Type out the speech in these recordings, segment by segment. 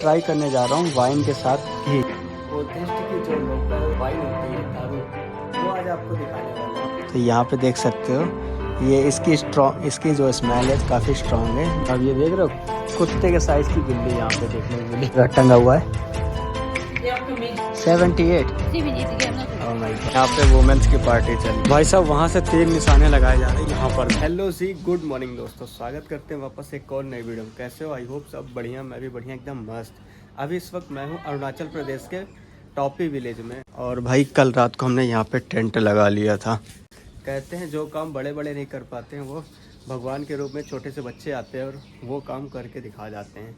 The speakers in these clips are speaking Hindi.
ट्राई करने जा रहा हूँ वाइन के साथ घी। बुद्धिस्ट की जो लोकल वाइन होती है दारू, वो आज आपको दिखाने वाला हूँ। तो यहाँ पे देख सकते हो ये इसकी जो स्मेल है काफ़ी स्ट्रॉन्ग है। अब ये देख रहे हो कुत्ते के साइज़ की बिल्ली यहाँ पे देखने को मिली, टंगा हुआ है 78। यहाँ पे वुमेन्स की पार्टी चली। भाई साहब वहाँ से 3 निशाने लगाए जा रहे हैं यहाँ पर। हेलो जी, गुड मॉर्निंग दोस्तों, स्वागत करते हैं वापस एक और नई वीडियो में। कैसे हो? आई होप सब बढ़िया, मैं भी बढ़िया, एकदम मस्त। अभी इस वक्त मैं हूँ अरुणाचल प्रदेश के टॉपी विलेज में। और भाई कल रात को हमने यहाँ पे टेंट लगा लिया था। कहते हैं जो काम बड़े बड़े नहीं कर पाते हैं वो भगवान के रूप में छोटे से बच्चे आते हैं और वो काम करके दिखा जाते हैं।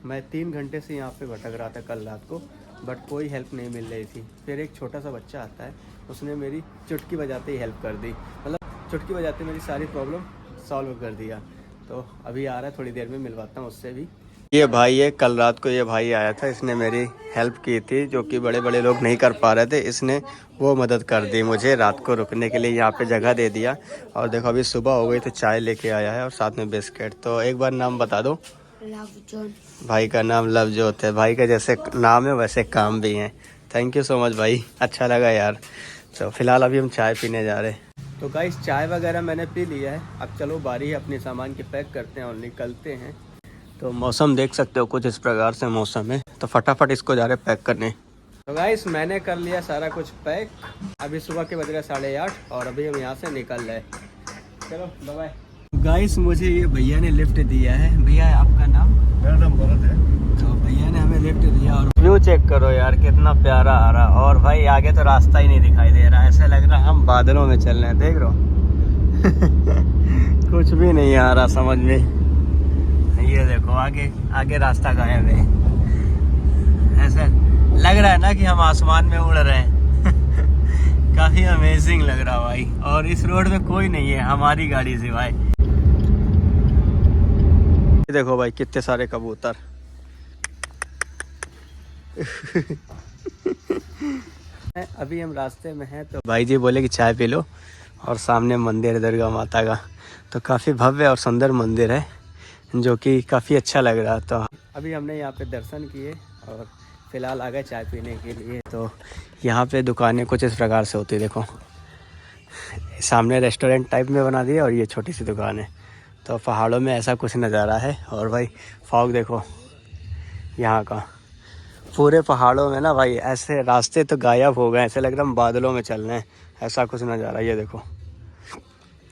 मैं 3 घंटे से यहाँ पे भटक रहा था कल रात को, बट कोई हेल्प नहीं मिल रही थी। फिर एक छोटा सा बच्चा आता है, उसने मेरी चुटकी बजाते ही हेल्प कर दी, मतलब चुटकी बजाते मेरी सारी प्रॉब्लम सॉल्व कर दिया। तो अभी आ रहा है, थोड़ी देर में मिलवाता हूँ उससे भी। ये भाई है, कल रात को ये भाई आया था, इसने मेरी हेल्प की थी जो कि बड़े बड़े लोग नहीं कर पा रहे थे। इसने वो मदद कर दी मुझे, रात को रुकने के लिए यहाँ पे जगह दे दिया। और देखो अभी सुबह हो गई तो चाय लेके आया है और साथ में बिस्किट। तो एक बार नाम बता दो। भाई का नाम लवजोत है। भाई का जैसे नाम है वैसे काम भी है। थैंक यू सो मच भाई, अच्छा लगा यार। तो फिलहाल अभी हम चाय पीने जा रहे हैं। तो गाइस चाय वगैरह मैंने पी लिया है, अब चलो बारी है अपने सामान की पैक करते हैं और निकलते हैं। तो मौसम देख सकते हो कुछ इस प्रकार से मौसम है, तो फटाफट इसको जा रहे पैक करने। तो गाइस मैंने कर लिया सारा कुछ पैक। अभी सुबह के बज रहे 8:30 और अभी हम यहाँ से निकल रहे। चलो बाय बाय। गाइस मुझे ये भैया ने लिफ्ट दिया है। भैया आपका नाम? मेरा नाम भरत है। तो भैया ने हमें लिफ्ट दिया और व्यू चेक करो यार कितना प्यारा आ रहा। और भाई आगे तो रास्ता ही नहीं दिखाई दे रहा, ऐसा लग रहा हम बादलों में चल रहे हैं, देख रहे कुछ भी नहीं आ रहा समझ में। ये देखो आगे आगे रास्ता गायब है, ऐसा लग रहा है ना कि हम आसमान में उड़ रहे हैं। काफी अमेजिंग लग रहा भाई। और इस रोड में कोई नहीं है हमारी गाड़ी से भाई। देखो भाई कितने सारे कबूतर। अभी हम रास्ते में हैं तो भाई जी बोले कि चाय पी लो। और सामने मंदिर है दुर्गा माता का, तो काफ़ी भव्य और सुंदर मंदिर है जो कि काफ़ी अच्छा लग रहा। तो अभी हमने यहाँ पे दर्शन किए और फिलहाल आ गए चाय पीने के लिए। तो यहाँ पे दुकानें कुछ इस प्रकार से होती है, देखो सामने रेस्टोरेंट टाइप में बना दिया और ये छोटी सी दुकान है। तो पहाड़ों में ऐसा कुछ नज़ारा है। और भाई फॉग देखो यहाँ का, पूरे पहाड़ों में ना भाई ऐसे रास्ते तो गायब हो गए, ऐसे लग रहा हम बादलों में चल रहे हैं, ऐसा कुछ नज़ारा। ये देखो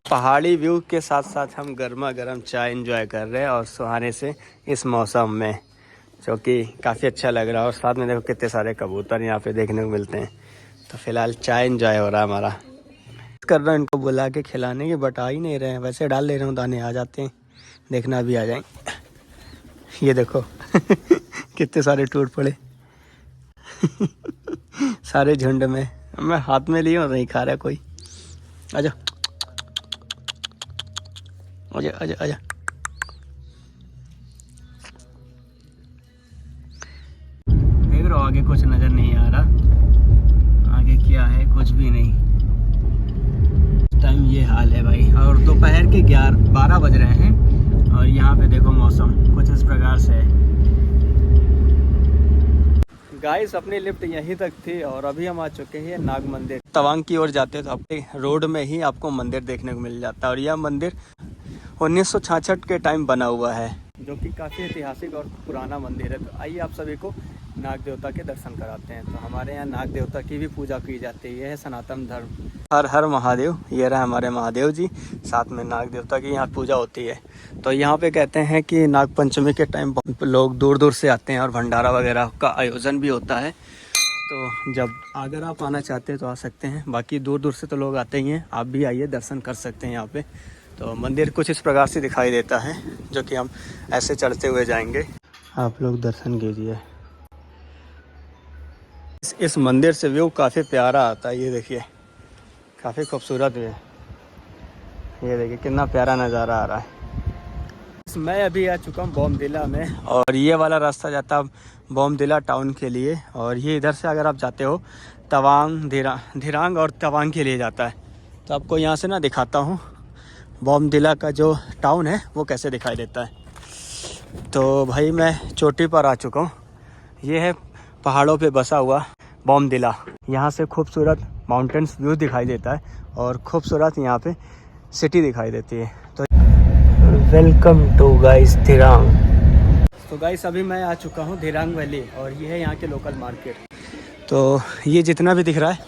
पहाड़ी व्यू के साथ साथ हम गर्मा गर्म चाय एंजॉय कर रहे हैं और सुहाने से इस मौसम में, जो कि काफ़ी अच्छा लग रहा है। और साथ में देखो कितने सारे कबूतर यहाँ पे देखने को मिलते हैं। तो फिलहाल चाय एंजॉय हो रहा है हमारा। कर रहा हूँ इनको बुला के खिलाने की, बट आ ही नहीं रहे हैं। वैसे डाल ले रहा हूँ दाने, आ जाते हैं, देखना अभी आ जाएंगे। ये देखो कितने सारे टूट पड़े सारे झुंड में। मैं हाथ में लिया और नहीं खा रहा कोई। आजा आजा आजा आजा। देख रहे हो आगे कुछ नज़र नहीं आ रहा, आगे क्या है कुछ भी नहीं। इस टाइम ये हाल है भाई। और दोपहर के 12 बज रहे हैं और यहाँ पे देखो मौसम कुछ इस प्रकार से है। गाइस अपनी लिफ्ट यहीं तक थी और अभी हम आ चुके हैं नाग मंदिर। तवांग की ओर जाते तो अपने रोड में ही आपको मंदिर देखने को मिल जाता है। और यह मंदिर 1966 के टाइम बना हुआ है, जो कि काफ़ी ऐतिहासिक और पुराना मंदिर है। तो आइए आप सभी को नाग देवता के दर्शन कराते हैं। तो हमारे यहाँ नाग देवता की भी पूजा की जाती है, यह है सनातन धर्म। हर हर महादेव। ये रहा हमारे महादेव जी, साथ में नाग देवता की यहाँ पूजा होती है। तो यहाँ पे कहते हैं कि नाग पंचमी के टाइम लोग दूर दूर से आते हैं और भंडारा वगैरह का आयोजन भी होता है। तो जब अगर आप आना चाहते हैं तो आ सकते हैं, बाकी दूर दूर से तो लोग आते ही हैं। आप भी आइए, दर्शन कर सकते हैं यहाँ पे। तो मंदिर कुछ इस प्रकार से दिखाई देता है, जो कि हम ऐसे चलते हुए जाएंगे। आप लोग दर्शन कीजिए। इस मंदिर से व्यू काफ़ी प्यारा आता है। ये देखिए काफ़ी खूबसूरत है। ये देखिए कितना प्यारा नज़ारा आ रहा है। मैं अभी आ चुका हूँ बॉमडिला में और ये वाला रास्ता जाता है बॉमडिला टाउन के लिए। और ये इधर से अगर आप जाते हो तवांग धिरांग और तवांग के लिए जाता है। तो आपको यहाँ से ना दिखाता हूँ बॉमडिला का जो टाउन है वो कैसे दिखाई देता है। तो भाई मैं चोटी पर आ चुका हूँ। ये है पहाड़ों पे बसा हुआ बॉमदिला। यहाँ से खूबसूरत माउंटेन्स व्यू दिखाई देता है और खूबसूरत यहाँ पे सिटी दिखाई देती है। तो वेलकम टू गाइस दिरांग। तो गाइस अभी मैं आ चुका हूँ दिरांग वैली और ये है यहाँ के लोकल मार्केट। तो ये जितना भी दिख रहा है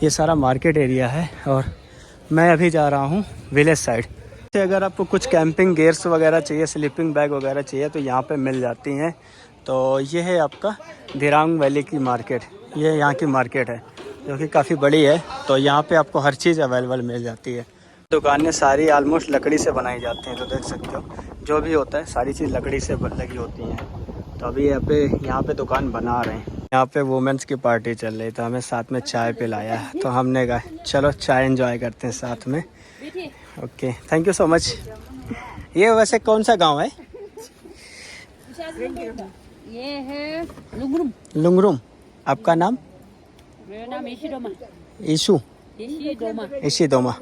ये सारा मार्केट एरिया है और मैं अभी जा रहा हूँ विलेज साइड। अगर आपको कुछ कैंपिंग गियर्स वगैरह चाहिए, स्लीपिंग बैग वगैरह चाहिए तो यहाँ पे मिल जाती हैं। तो ये है आपका दिरांग वैली की मार्केट। ये यहाँ की मार्केट है जो कि काफ़ी बड़ी है। तो यहाँ पे आपको हर चीज़ अवेलेबल मिल जाती है। दुकानें सारी आलमोस्ट लकड़ी से बनाई जाती हैं। तो देख सकते हो जो भी होता है सारी चीज़ लकड़ी से लगी होती हैं। तो अभी यहाँ पे दुकान बना रहे हैं। यहाँ पे वुमेंस की पार्टी चल रही, तो हमें साथ में चाय पिलाया। तो हमने कहा चलो चाय एंजॉय करते हैं साथ में। Okay, thank you so much. ये वैसे कौन सा गांव है? ये है लुंगरुम। लुंगरुम। आपका नाम? मेरा नाम ईशी डोमा। ईशू? ईशी डोमा।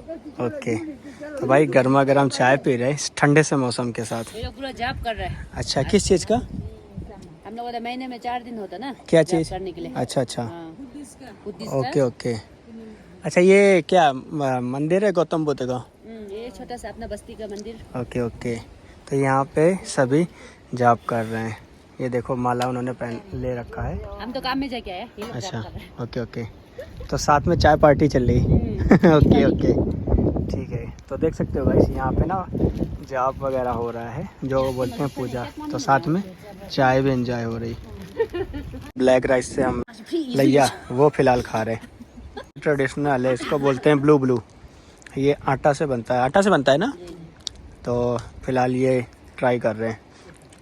ओके। तो भाई गर्मा गर्म चाय पी रहे हैं ठंडे से मौसम के साथ। ये लोग पूरा जाप कर रहा है। अच्छा, किस चीज़ का? हम लोग महीने में 4 दिन होता ना। क्या चीज़ करने के लिए? अच्छा अच्छा। Buddhist okay okay. अच्छा, ये क्या मंदिर है गौतम बुद्ध का? ये छोटा सा अपना बस्ती का मंदिर। Okay okay. तो यहाँ पे सभी जाप कर रहे हैं। ये देखो माला उन्होंने पहन ले रखा है। हम तो काम में जाके आए, ये लोग अच्छा जाप कर रहे हैं। Okay okay. तो साथ में चाय पार्टी चल रही। ओके ओके ठीक है। तो देख सकते हो भाई यहाँ पे ना जाप वगैरह हो रहा है जो बोलते हैं पूजा। तो साथ में चाय भी एंजॉय हो रही। ब्लैक राइस से हम लैया वो फिलहाल खा रहे हैं। ट्रेडिशनल है, इसको बोलते हैं ब्लू ब्लू। ये आटा से बनता है, आटा से बनता है ना। तो फिलहाल ये ट्राई कर रहे हैं।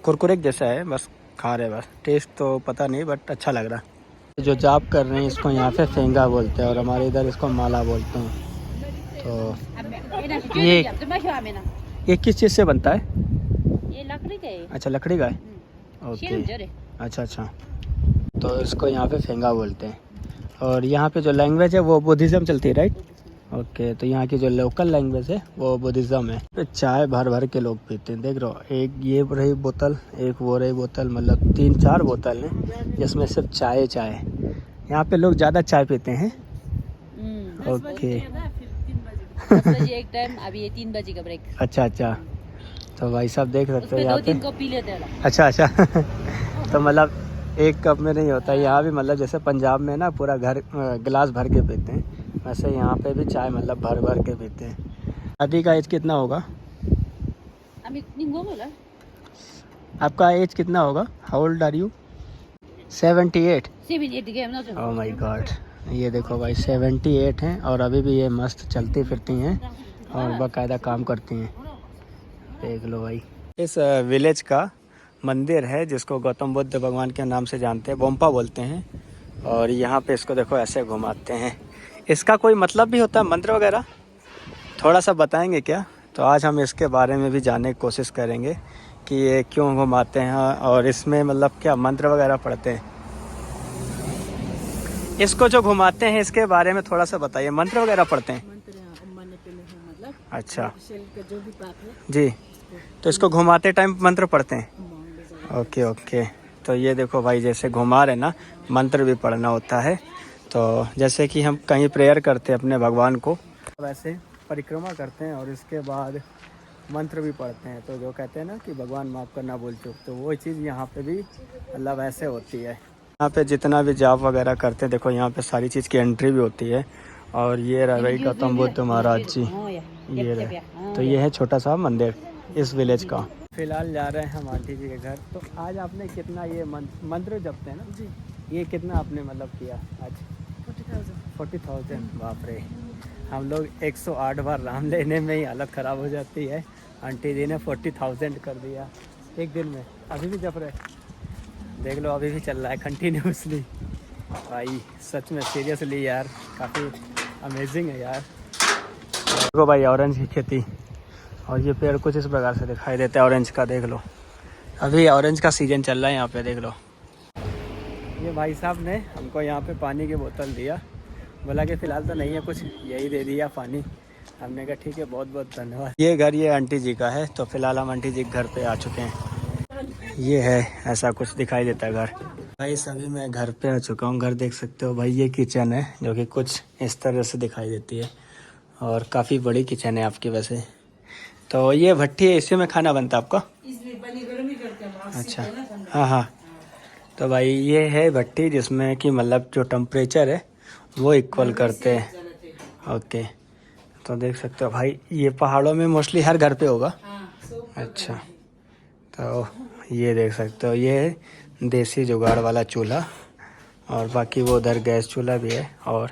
कुरकुरे जैसा है, बस खा रहे हैं। बस टेस्ट तो पता नहीं बट अच्छा लग रहा है। जो जाप कर रहे हैं इसको यहाँ पे फेंगा बोलते हैं और हमारे इधर इसको माला बोलते हैं। तो ये किस चीज़ से बनता है? ये लकड़ी का है। अच्छा, लकड़ी का है। ओके अच्छा अच्छा। तो इसको यहाँ पे फेंगा बोलते हैं। और यहाँ पे जो लैंग्वेज है वो बुद्धिज़्म चलती है, राइट? ओके। तो यहाँ की जो लोकल लैंग्वेज है वो बुद्धिज़्म है। तो चाय भर भर के लोग पीते हैं। देख रहे हो, एक ये रही बोतल, एक वो रही बोतल, मतलब 3-4 बोतल हैं जिसमें सिर्फ चाय चाय है। यहाँ पे लोग ज़्यादा चाय पीते हैं। ओके। 10 बजे एक टाइम, अभी ये 3 बजे का ब्रेक। अच्छा अच्छा। तो भाई साहब देख सकते हो यहाँ पे 2-3 कप पी लेते हैं। अच्छा अच्छा। तो मतलब एक कप में नहीं होता यहाँ भी, मतलब जैसे पंजाब में ना पूरा घर गिलास भर के पीते हैं, वैसे यहाँ पे भी चाय मतलब भर भर के पीते हैं। शादी का एज कितना होगा? आपका एज कितना होगा? How old are you? 78? Oh my god. ये देखो भाई 78 हैं और अभी भी ये मस्त चलती फिरती हैं और बाकायदा काम करती हैं। देख लो भाई। इस विलेज का मंदिर है जिसको गौतम बुद्ध भगवान के नाम से जानते हैं, बोम्पा बोलते हैं। और यहाँ पे इसको देखो ऐसे घुमाते हैं। इसका कोई मतलब भी होता है, मंत्र वगैरह? थोड़ा सा बताएंगे क्या? तो आज हम इसके बारे में भी जानने की कोशिश करेंगे कि ये क्यों घुमाते हैं और इसमें मतलब क्या मंत्र वगैरह पढ़ते हैं। इसको जो घुमाते हैं इसके बारे में थोड़ा सा बताइए। मंत्र वगैरह पढ़ते हैं? अच्छा जी। तो इसको घुमाते टाइम मंत्र पढ़ते हैं? Okay okay. तो ये देखो भाई जैसे घुमा रहे ना, मंत्र भी पढ़ना होता है। तो जैसे कि हम कहीं प्रेयर करते हैं अपने भगवान को, वैसे परिक्रमा करते हैं और इसके बाद मंत्र भी पढ़ते हैं। तो जो कहते हैं ना कि भगवान माफ़ करना बोल चुक, तो वो चीज़ यहाँ पे भी मतलब ऐसे होती है। यहाँ पे जितना भी जाप वगैरह करते हैं देखो यहाँ पे सारी चीज़ की एंट्री भी होती है। और ये रहा भाई गौतम बुद्ध महाराज जी, ये रहे। तो ये है छोटा सा मंदिर इस विलेज का। फिलहाल जा रहे हैं हम आंटी जी के घर। तो आज आपने कितना ये मंत्र जपते हैं ना जी, ये कितना आपने मतलब किया आज? 40,000। बाप रे। हम लोग 108 बार नाम लेने में ही हालत ख़राब हो जाती है। आंटी जी ने 40,000 कर दिया एक दिन में। अभी भी जप रहे, देख लो अभी भी चल रहा है कंटिन्यूसली। भाई सच में सीरियसली यार काफ़ी अमेजिंग है यार। देखो भाई ऑरेंज की खेती, और ये पेड़ कुछ इस प्रकार से दिखाई देता है ऑरेंज का। देख लो अभी ऑरेंज का सीजन चल रहा है यहाँ पे। देख लो ये भाई साहब ने हमको यहाँ पे पानी की बोतल दिया, बोला कि फ़िलहाल तो नहीं है कुछ, यही दे दिया पानी। हमने कहा ठीक है, बहुत बहुत धन्यवाद। ये घर ये आंटी जी का है। तो फिलहाल हम आंटी जी के घर पे आ चुके हैं। ये है, ऐसा कुछ दिखाई देता है घर। भाई सभी मैं घर पे आ चुका हूँ। घर देख सकते हो भाई, ये किचन है जो कि कुछ इस तरह से दिखाई देती है और काफ़ी बड़ी किचन है आपकी वैसे। तो ये भट्टी है, इसी में खाना बनता है आपका? अच्छा, हाँ हाँ। तो भाई ये है भट्टी जिसमें कि मतलब जो टेम्परेचर है वो इक्वल करते हैं। ओके, तो देख सकते हो भाई, ये पहाड़ों में मोस्टली हर घर पे होगा। अच्छा, तो ये देख सकते हो, ये है देसी जुगाड़ वाला चूल्हा और बाकी वो उधर गैस चूल्हा भी है। और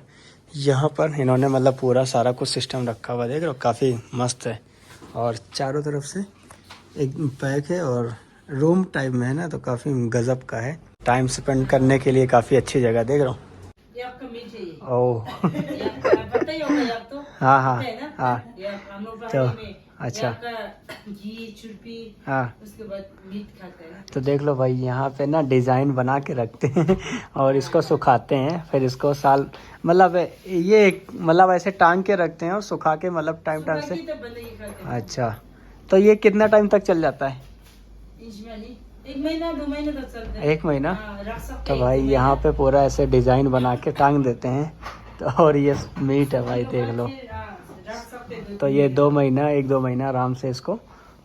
यहाँ पर इन्होंने मतलब पूरा सारा कुछ सिस्टम रखा हुआ, देख रहे हो, काफ़ी मस्त है। और चारों तरफ से एक पैक है और रूम टाइप में है ना, तो काफ़ी गजब का है। टाइम स्पेंड करने के लिए काफ़ी अच्छी जगह, देख रहा हूँ। ओह हाँ हाँ हाँ, तो अच्छा हाँ, उसके बाद मीट खाते हैं। तो देख लो भाई, यहाँ पे ना डिज़ाइन बना के रखते हैं और इसको सुखाते हैं, फिर इसको साल मतलब ये मतलब ऐसे टांग के रखते हैं और सुखा के मतलब टाइम से। अच्छा, तो ये कितना टाइम तक चल जाता है? 1 महीना 2 महीने तक चलता है। 1 महीना? तो भाई यहाँ पे पूरा ऐसे डिज़ाइन बना के टांग देते हैं। तो और ये मीट है भाई, देख लो। तो ये 1-2 महीना आराम से इसको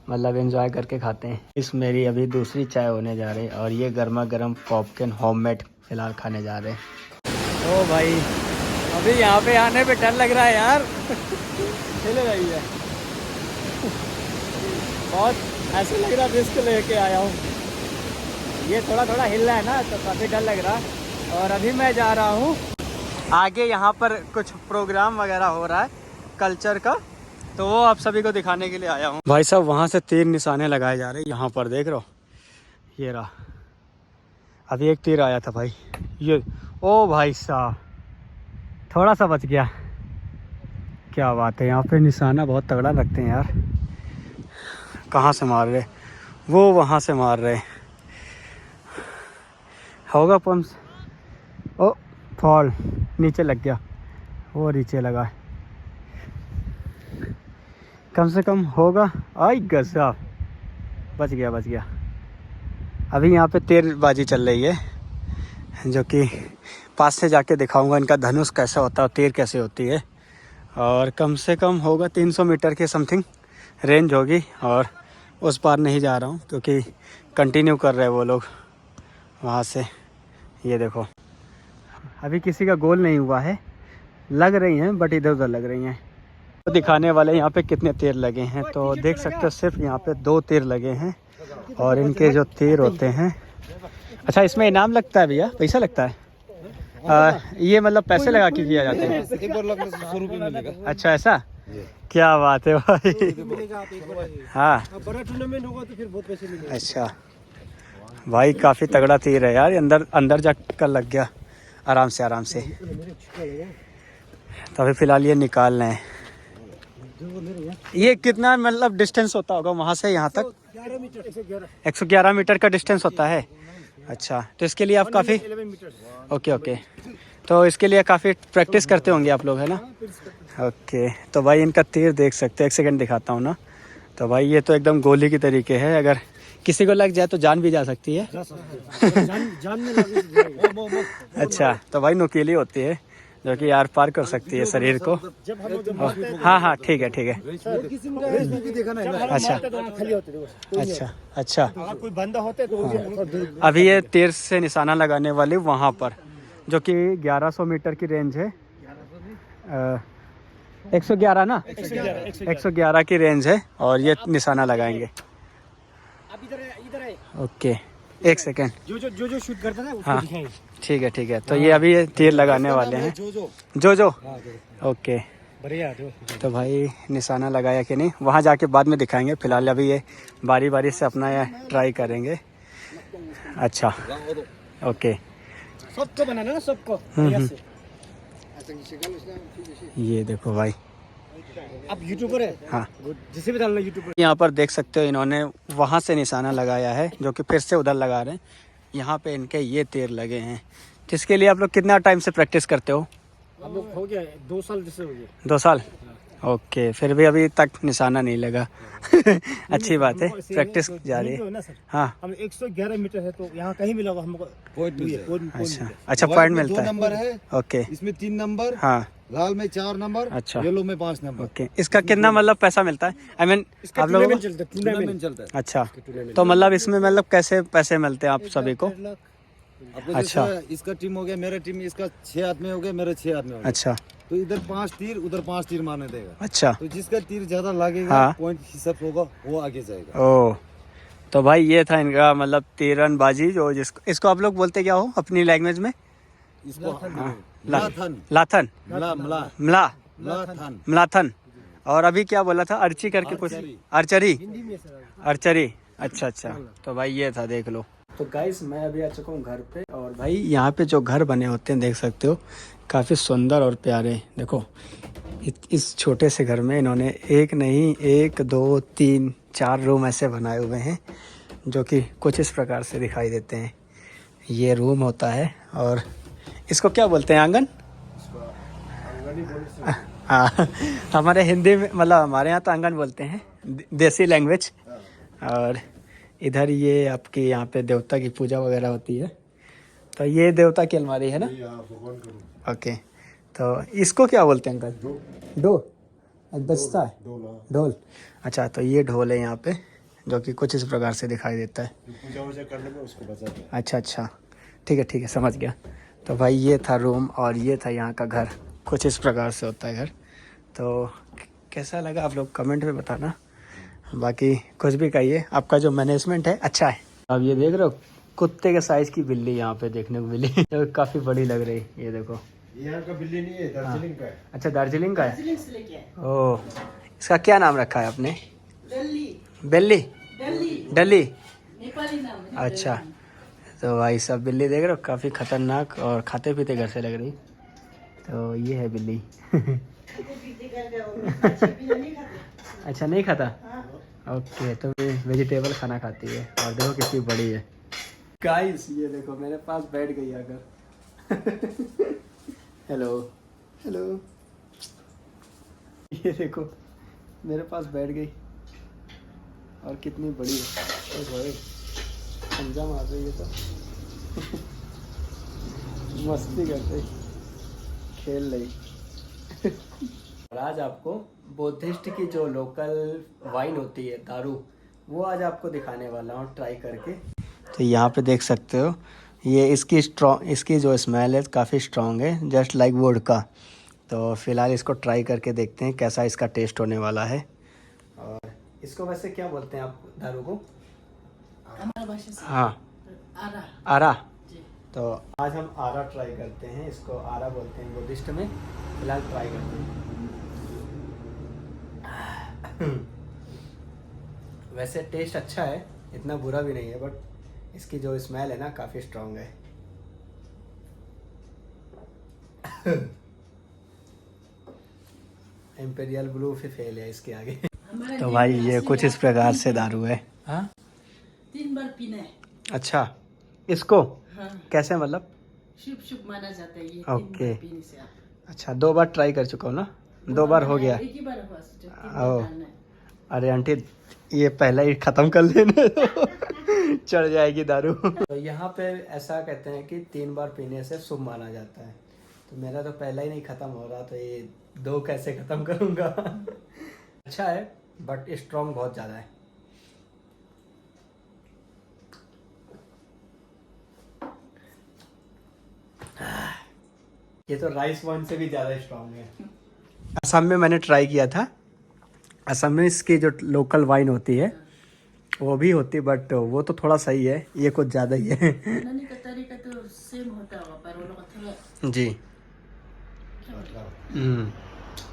मतलब एंजॉय करके खाते हैं। इस मेरी अभी दूसरी चाय होने जा रही है और ये गर्मा गर्म पॉपकॉर्न होममेड फिलहाल खाने जा रहे हैं। ओ भाई, अभी यहाँ पे आने पे डर लग रहा है यार। हिल रही है बहुत, ऐसे लग रहा है रिस्क लेके आया हूँ। ये थोड़ा थोड़ा हिल रहा है ना, तो काफ़ी डर लग रहा है। और अभी मैं जा रहा हूँ आगे, यहाँ पर कुछ प्रोग्राम वगैरह हो रहा है कल्चर का, तो वो आप सभी को दिखाने के लिए आया हूँ। भाई साहब वहाँ से तीर निशाने लगाए जा रहे हैं, यहाँ पर देख रहे हो, ये रहा। अभी एक तीर आया था भाई, ये ओ भाई साहब थोड़ा सा बच गया। क्या बात है, यहाँ पे निशाना बहुत तगड़ा रखते हैं यार। कहाँ से मार रहे, वो वहाँ से मार रहे होगा पंप्स। ओ फॉल नीचे लग गया, वो नीचे लगा, कम से कम होगा। आई गजब, बच गया। अभी यहाँ पे तीरबाजी चल रही है, जो कि पास से जाके दिखाऊंगा इनका धनुष कैसा होता है और तीर कैसे होती है। और कम से कम होगा 300 मीटर के समथिंग रेंज होगी। और उस पार नहीं जा रहा हूँ क्योंकि कंटिन्यू कर रहे हैं वो लोग वहाँ से। ये देखो, अभी किसी का गोल नहीं हुआ है, लग रही हैं बट इधर उधर लग रही हैं। तो दिखाने वाले यहाँ पे कितने तीर लगे हैं, तो देख सकते हो सिर्फ यहाँ पे 2 तीर लगे हैं। और इनके जो तीर होते हैं, अच्छा इसमें इनाम लगता है भैया, पैसा लगता है? ये मतलब पैसे लगा के किया जाता है? 100 रुपये मिलेगा। अच्छा ऐसा, क्या बात है भाई। हाँ बड़ा टूर्नामेंट होगा तो फिर बहुत पैसे मिलेंगे। अच्छा भाई, काफ़ी तगड़ा तीर है यार, अंदर जाकर लग गया आराम से। तो अभी फ़िलहाल ये निकाल रहे हैं। ये कितना मतलब डिस्टेंस होता होगा वहाँ से यहाँ तक? 111 मीटर का डिस्टेंस होता है। अच्छा, तो इसके लिए आप काफ़ी ओके, तो इसके लिए काफ़ी प्रैक्टिस करते होंगे आप लोग, है ना? ओके, तो भाई इनका तीर देख सकते हैं, 1 सेकंड दिखाता हूँ ना। तो भाई ये तो एकदम गोली की तरीके है, अगर किसी को लग जाए तो जान भी जा सकती है। अच्छा, तो भाई नुकीली होती है जो कि यार पार कर सकती है शरीर को। हाँ ठीक है। अच्छा, कोई बंदा होते तो अभी ये तीर से निशाना लगाने वाले वहाँ पर, जो कि 1100 मीटर की रेंज है। 111 ना, 111 की रेंज है और ये निशाना लगाएंगे। ओके, 1 सेकेंड, जो शूट करता है उसको दिखाएंगे। ठीक है। तो ये अभी ये तीर लगाने वाले हैं, जो ओके बढ़िया। तो भाई निशाना लगाया कि नहीं, वहाँ जाके बाद में दिखाएंगे। फिलहाल अभी ये बारी से अपना ये ट्राई करेंगे। अच्छा ओके, सबको बनाना ना, सबको। ये देखो भाई, आप यूट्यूबर है? हाँ, जिसे भी डालना यूट्यूबर। यहाँ पर देख सकते हो इन्होंने वहाँ से निशाना लगाया है, जो कि फिर से उधर लगा रहे हैं। यहाँ पे इनके ये तीर लगे हैं, जिसके लिए आप लोग कितना टाइम से प्रैक्टिस करते हो? हम लोग हो गया 2 साल जैसे हो गया। 2 साल? ओके, फिर भी अभी तक निशाना नहीं लगा। अच्छी बात है, प्रैक्टिस जारी है। हाँ, हम 111 मीटर है तो यहाँ कहीं मिला होगा हमको पॉइंट। अच्छा पॉइंट मिलता है। 2 नंबर है, ओके, इसमें 3 नंबर, हाँ, लाल में 4 नंबर, अच्छा, येलो में 5 नंबर। ओके। इसका कितना मतलब पैसा मिलता है? आई मीन आप लोगों को? टूर्नामेंट चलता है। अच्छा, तो मतलब इसमें मतलब कैसे पैसे मिलते हैं आप सभी को? आपको अच्छा। जैसे इसका टीम हो गया, मेरा टीम, इसका 6 आदमी हो गया, मेरे 6 आदमी हो गया, अच्छा तो इधर 5 तीर, उधर 5 तीर मारने देगा। अच्छा, तो जिसका तीर ज्यादा लगेगा, हाँ, पॉइंट हिसाब होगा, वो आगे जाएगा। ओ, तो भाई ये था इनका मतलब तीरंदाजी, जो जिसको इसको आप लोग बोलते क्या हो अपनी लैंग्वेज में? इसको लाथन, लाथन, मला, लाथन। मलाथन। और अभी क्या बोला था? अर्ची करके कुछ, आर्चरी, आर्चरी। अच्छा अच्छा, तो भाई ये था, देख लो। तो गाइस मैं अभी आ चुका हूँ घर पे, और भाई यहाँ पे जो घर बने होते हैं देख सकते हो, काफ़ी सुंदर और प्यारे। देखो इस छोटे से घर में इन्होंने एक नहीं, 1 2 3 4 रूम ऐसे बनाए हुए हैं, जो कि कुछ इस प्रकार से दिखाई देते हैं। ये रूम होता है, और इसको क्या बोलते हैं? आंगन? हाँ, हमारे हिंदी में मतलब हमारे यहाँ तो आंगन बोलते हैं, देसी लैंग्वेज। और इधर ये आपकी यहाँ पे देवता की पूजा वगैरह होती है, तो ये देवता की अलमारी है ना? ओके, तो इसको क्या बोलते हैं अंकल? डो बजता है, ढोल। अच्छा, तो ये ढोल है यहाँ पे, जो कि कुछ इस प्रकार से दिखाई देता है। पूजा वूजा करने में उसको बजाते हैं। अच्छा अच्छा, ठीक है, समझ गया। तो भाई ये था रूम, और ये था यहाँ का घर, कुछ इस प्रकार से होता है घर। तो कैसा लगा आप लोग कमेंट में बताना, बाकी कुछ भी कहिए। आपका जो मैनेजमेंट है अच्छा है। अब ये देख रहे हो कुत्ते के साइज की बिल्ली यहाँ पे देखने को मिली, जो काफ़ी बड़ी लग रही। ये देखो, यहाँ का बिल्ली नहीं है, दार्जिलिंग का है। अच्छा, दार्जिलिंग का है। ओह, इसका क्या नाम रखा है आपने? बेल्ली, डली। अच्छा, तो भाई सब बिल्ली देख रहे हो, काफ़ी खतरनाक और खाते पीते घर से लग रही। तो ये है बिल्ली। अच्छा, नहीं खाता? ओके, तो वेजिटेबल खाना खाती है, और देखो कितनी बड़ी है। गाइस ये देखो मेरे पास बैठ गई अगर। हेलो हेलो, ये देखो मेरे पास बैठ गई, और कितनी बड़ी है। पंजा मार रही है तो मस्ती करते खेल रही। और आज आपको बुद्धिस्ट की जो लोकल वाइन होती है, दारू, वो आज आपको दिखाने वाला हूँ ट्राई करके। तो यहाँ पे देख सकते हो, ये इसकी जो स्मेल है काफ़ी स्ट्रॉन्ग है, जस्ट लाइक वोडका। तो फिलहाल इसको ट्राई करके देखते हैं कैसा इसका टेस्ट होने वाला है। और इसको वैसे क्या बोलते हैं आप दारू को? हाँ, आरा। तो आज हम आरा ट्राई करते हैं, इसको आरा बोलते हैं बुद्धिस्ट में। फिलहाल ट्राई करते हैं। वैसे टेस्ट अच्छा है, इतना बुरा भी नहीं है, बट इसकी जो स्मेल है ना काफ़ी स्ट्रॉन्ग है। इम्पेरियल ब्लू फिर फेल है इसके आगे। तो भाई ये कुछ इस प्रकार से दारू है। हाँ, 3 बार पीना है। अच्छा, इसको हाँ। कैसे मतलब? शुभ माना जाता है ये। ओके। 3 बार पीने से आप। अच्छा, 2 बार ट्राई कर चुका हूँ ना, 2 बार हो गया। एक ही बार हुआ, 3 बार ओ, डालना है। अरे आंटी ये पहला ही ख़त्म कर लेने दो, चढ़ जाएगी दारू। तो यहाँ पे ऐसा कहते हैं कि 3 बार पीने से शुभ माना जाता है। तो मेरा तो पहला ही नहीं ख़त्म हो रहा, तो ये 2 कैसे ख़त्म करूँगा। अच्छा है, बट स्ट्रॉन्ग बहुत ज़्यादा है। ये तो राइस वाइन से भी ज़्यादा स्ट्रॉन्ग है। असम में मैंने ट्राई किया था। असम में इसकी जो लोकल वाइन होती है वो भी होती है, बट वो तो थोड़ा सही है, ये कुछ ज़्यादा ही है। बनाने का तरीका तो सेम होता होगा, पर वो लोग थोड़ा जी,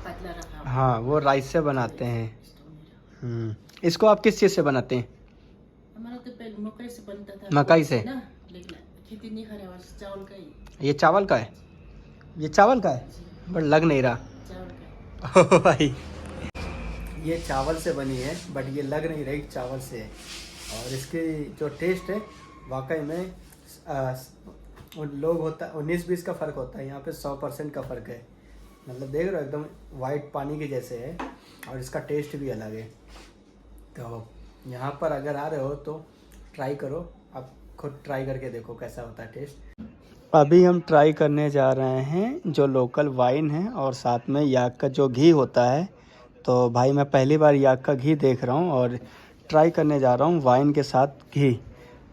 पतला रखा। हाँ, वो राइस से बनाते हैं। इसको आप किस चीज़ से बनाते हैं? हमारा तो पहले मकई से बनता था। मकई से ना, लेकिन खेती नहीं करे, चावल का ही। ये चावल का है? ये चावल का है, बट लग नहीं रहा। चावल का। ओ भाई, ये चावल से बनी है, बट ये लग नहीं रही चावल से है। और इसकी जो टेस्ट है वाकई में उन लोग होता है 19-20 का फ़र्क होता है, यहाँ पे 100% का फ़र्क है। मतलब देख रहे हो एकदम वाइट पानी के जैसे है और इसका टेस्ट भी अलग है। तो यहाँ पर अगर आ रहे हो तो ट्राई करो, आप खुद ट्राई करके देखो कैसा होता है टेस्ट। अभी हम ट्राई करने जा रहे हैं जो लोकल वाइन है और साथ में याक का जो घी होता है। तो भाई मैं पहली बार याक का घी देख रहा हूँ और ट्राई करने जा रहा हूँ वाइन के साथ घी।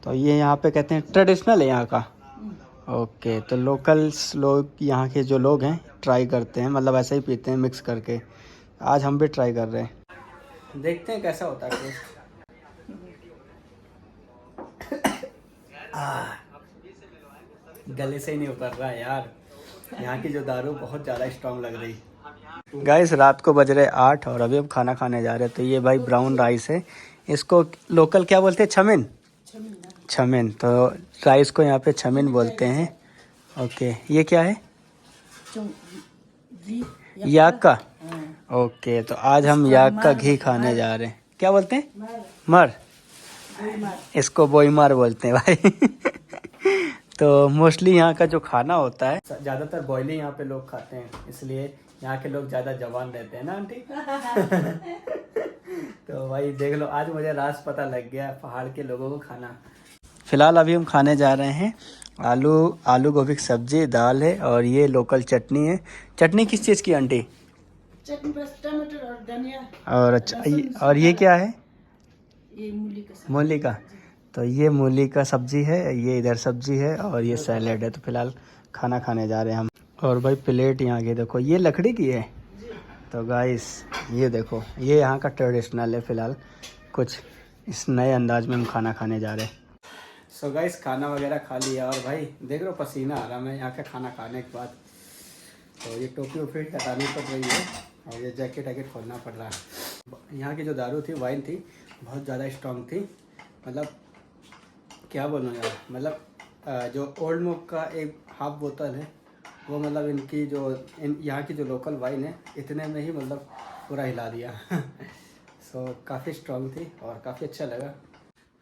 तो ये यहाँ पे कहते हैं ट्रेडिशनल है यहाँ का। ओके, तो लोकल्स लोग यहाँ के जो लोग हैं ट्राई करते हैं, मतलब ऐसे ही पीते हैं मिक्स करके। आज हम भी ट्राई कर रहे हैं, देखते हैं कैसा होता है टेस्ट। गले से ही नहीं उतर रहा यार, यहाँ की जो दारू बहुत ज़्यादा स्ट्रांग लग रही। गाइस रात को बज रहे 8 और अभी हम खाना खाने जा रहे हैं। तो ये भाई ब्राउन राइस है, इसको लोकल क्या बोलते हैं? छमिन। छमिन, तो राइस को यहाँ पे छमिन बोलते हैं। ओके, ये क्या है? याक का। ओके, तो आज हम याक का घी खाने जा रहे हैं। क्या बोलते हैं? मर। इसको बोईमार बोलते हैं भाई। तो मोस्टली यहाँ का जो खाना होता है ज़्यादातर बॉयल ही यहाँ पे लोग खाते हैं, इसलिए यहाँ के लोग ज़्यादा जवान रहते हैं ना आंटी। तो भाई देख लो, आज मुझे राज पता लग गया पहाड़ के लोगों को खाना। फिलहाल अभी हम खाने जा रहे हैं आलू गोभी की सब्जी, दाल है और ये लोकल चटनी है। चटनी किस चीज़ की आंटी? चटनी बस टमाटर और धनिया। और अच्छा, और ये क्या है? ये मूली का सब्जी। मूली का। तो ये मूली का सब्जी है, ये इधर सब्जी है और ये सैलेड है। तो फिलहाल खाना खाने जा रहे हैं हम। और भाई प्लेट यहाँ की देखो, ये लकड़ी की है। तो गाइस ये देखो, ये यहाँ का ट्रेडिशनल है। फिलहाल कुछ इस नए अंदाज में हम खाना खाने जा रहे हैं। सो गाइस खाना वगैरह खा लिया और भाई देख रहे हो पसीना आ रहा है यहाँ का खाना खाने के बाद। तो ये टोपी वोपी हटानी पड़ रही है और ये जैकेट वैकेट खोलना पड़ रहा है। यहाँ की जो दारू थी, वाइन थी, बहुत ज़्यादा स्ट्रॉन्ग थी। मतलब क्या बोलूँ यार, मतलब जो ओल्ड मोक का एक हाफ बोतल है वो, मतलब इनकी जो यहाँ की जो लोकल वाइन है इतने में ही मतलब पूरा हिला दिया। सो काफ़ी स्ट्रॉन्ग थी और काफ़ी अच्छा लगा।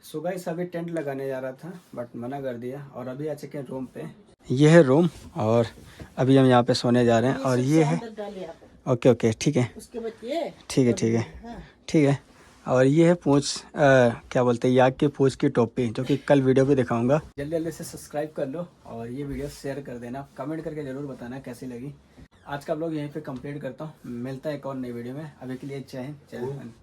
सो गाइस अभी टेंट लगाने जा रहा था बट मना कर दिया और अभी आ चुके हैं रूम पे। ये है रूम और अभी हम यहाँ पे सोने जा रहे हैं। और ये है, ओके ओके ठीक है, उसके बाद ये ठीक है ठीक है ठीक है। और ये है पूंछ, क्या बोलते हैं, याक की पूंछ की टोपी, जो कि कल वीडियो पे दिखाऊंगा। जल्दी जल्दी से सब्सक्राइब कर लो और ये वीडियो शेयर कर देना, कमेंट करके ज़रूर बताना कैसी लगी। आज का व्लॉग यहीं पे कंप्लीट करता हूँ, मिलता है एक और नई वीडियो में। अभी के लिए जय हिंद, जय हिंद।